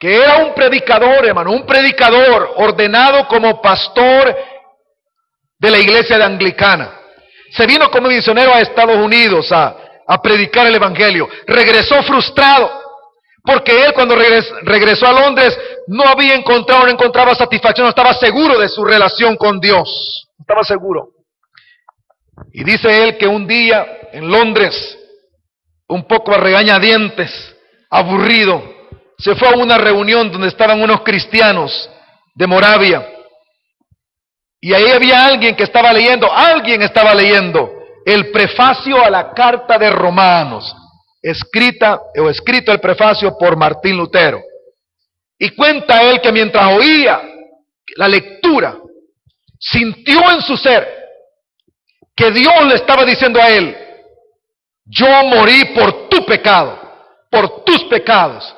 que era un predicador, hermano, un predicador ordenado como pastor de la iglesia de anglicana. Se vino como misionero a Estados Unidos a predicar el evangelio. Regresó frustrado, porque él cuando regresó a Londres no encontraba satisfacción, no estaba seguro de su relación con Dios. No estaba seguro. Y dice él que un día en Londres, un poco a regañadientes, aburrido, se fue a una reunión donde estaban unos cristianos de Moravia. Y ahí había alguien estaba leyendo el prefacio a la carta de Romanos, escrito el prefacio por Martín Lutero. Y cuenta él que mientras oía la lectura, sintió en su ser que Dios le estaba diciendo a él: yo morí por tu pecado, por tus pecados.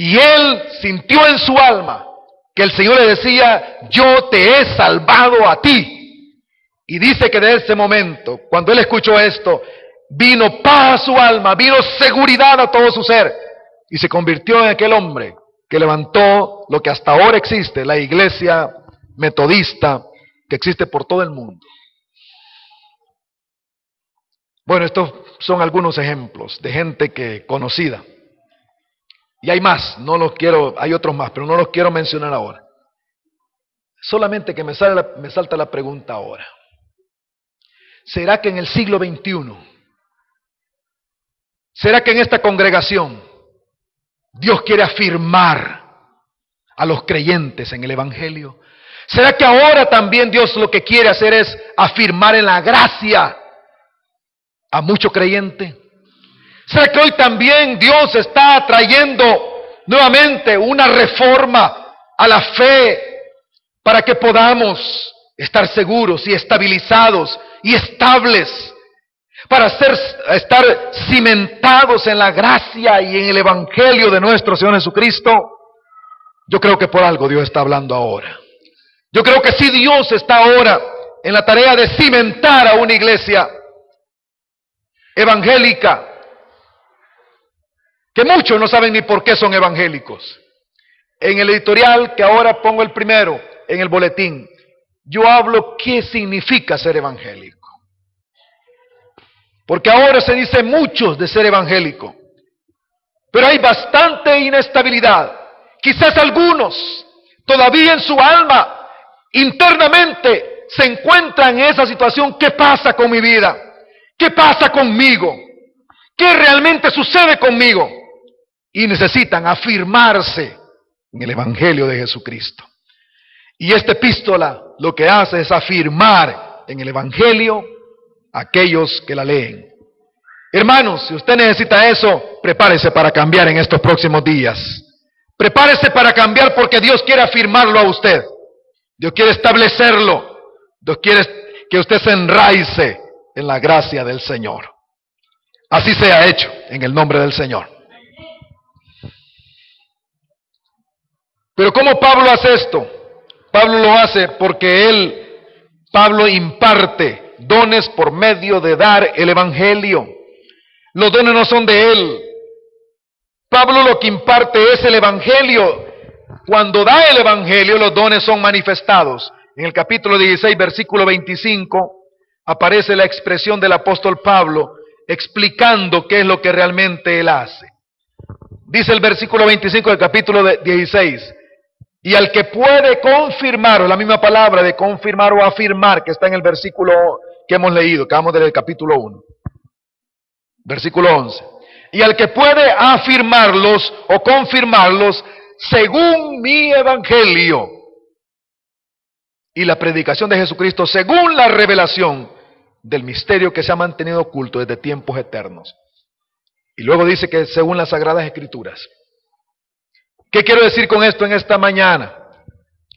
Y él sintió en su alma que el Señor le decía: yo te he salvado a ti. Y dice que desde ese momento, cuando él escuchó esto, vino paz a su alma, vino seguridad a todo su ser, y se convirtió en aquel hombre que levantó lo que hasta ahora existe, la iglesia metodista que existe por todo el mundo. Bueno, estos son algunos ejemplos de gente conocida. Y hay más, hay otros más, pero no los quiero mencionar ahora. Solamente que me salta la pregunta ahora. ¿Será que en el siglo XXI, será que en esta congregación Dios quiere afirmar a los creyentes en el evangelio? ¿Será que ahora también Dios lo que quiere hacer es afirmar en la gracia a mucho creyente? ¿Será que hoy también Dios está trayendo nuevamente una reforma a la fe para que podamos estar seguros y estabilizados y estables, para estar cimentados en la gracia y en el evangelio de nuestro Señor Jesucristo? Yo creo que por algo Dios está hablando ahora. Yo creo que sí, Dios está ahora en la tarea de cimentar a una iglesia evangélica, que muchos no saben ni por qué son evangélicos. En el editorial que ahora pongo el primero, en el boletín, yo hablo qué significa ser evangélico. Porque ahora se dice muchos de ser evangélico, pero hay bastante inestabilidad. Quizás algunos todavía en su alma, internamente, se encuentran en esa situación. ¿Qué pasa con mi vida? ¿Qué pasa conmigo? ¿Qué realmente sucede conmigo? Y necesitan afirmarse en el evangelio de Jesucristo. Y esta epístola lo que hace es afirmar en el evangelio a aquellos que la leen. Hermanos, si usted necesita eso, prepárese para cambiar en estos próximos días. Prepárese para cambiar, porque Dios quiere afirmarlo a usted. Dios quiere establecerlo. Dios quiere que usted se enraice en la gracia del Señor. Así sea hecho en el nombre del Señor. Pero ¿cómo Pablo hace esto? Pablo lo hace porque Pablo imparte dones por medio de dar el evangelio. Los dones no son de él. Pablo lo que imparte es el evangelio. Cuando da el evangelio, los dones son manifestados. En el capítulo 16, versículo 25, aparece la expresión del apóstol Pablo explicando qué es lo que realmente él hace. Dice el versículo 25 del capítulo 16: y al que puede confirmar, o la misma palabra de confirmar o afirmar que está en el versículo que hemos leído, que vamos del capítulo 1, versículo 11. Y al que puede afirmarlos o confirmarlos según mi evangelio y la predicación de Jesucristo, según la revelación del misterio que se ha mantenido oculto desde tiempos eternos. Y luego dice que según las Sagradas Escrituras. ¿Qué quiero decir con esto en esta mañana?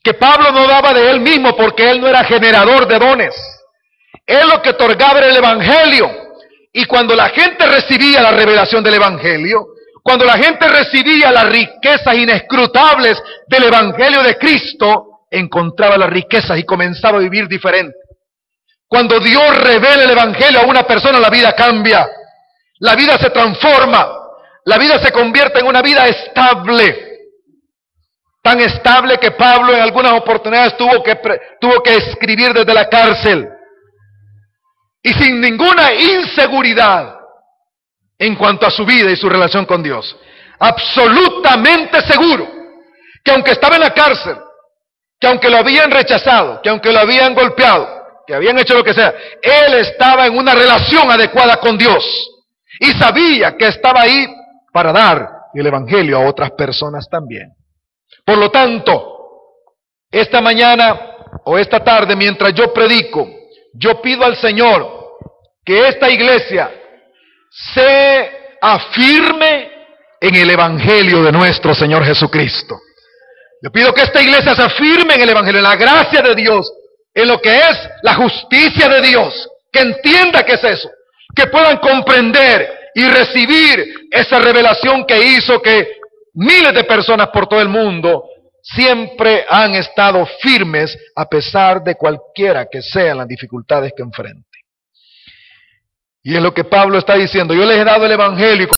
Que Pablo no daba de él mismo, porque él no era generador de dones. Él lo que otorgaba era el evangelio. Y cuando la gente recibía la revelación del evangelio, cuando la gente recibía las riquezas inescrutables del evangelio de Cristo, encontraba las riquezas y comenzaba a vivir diferente. Cuando Dios revela el evangelio a una persona, la vida cambia, la vida se transforma, la vida se convierte en una vida estable. tan estable que Pablo en algunas oportunidades tuvo que escribir desde la cárcel, y sin ninguna inseguridad en cuanto a su vida y su relación con Dios. Absolutamente seguro que aunque estaba en la cárcel, que aunque lo habían rechazado, que aunque lo habían golpeado, que habían hecho lo que sea, él estaba en una relación adecuada con Dios y sabía que estaba ahí para dar el evangelio a otras personas también. Por lo tanto, esta mañana o esta tarde, mientras yo predico, yo pido al Señor que esta iglesia se afirme en el evangelio de nuestro Señor Jesucristo. Yo pido que esta iglesia se afirme en el evangelio, en la gracia de Dios, en lo que es la justicia de Dios, que entienda qué es eso, que puedan comprender y recibir esa revelación que hizo que miles de personas por todo el mundo siempre han estado firmes a pesar de cualquiera que sean las dificultades que enfrenten. Y es lo que Pablo está diciendo: yo les he dado el evangelio,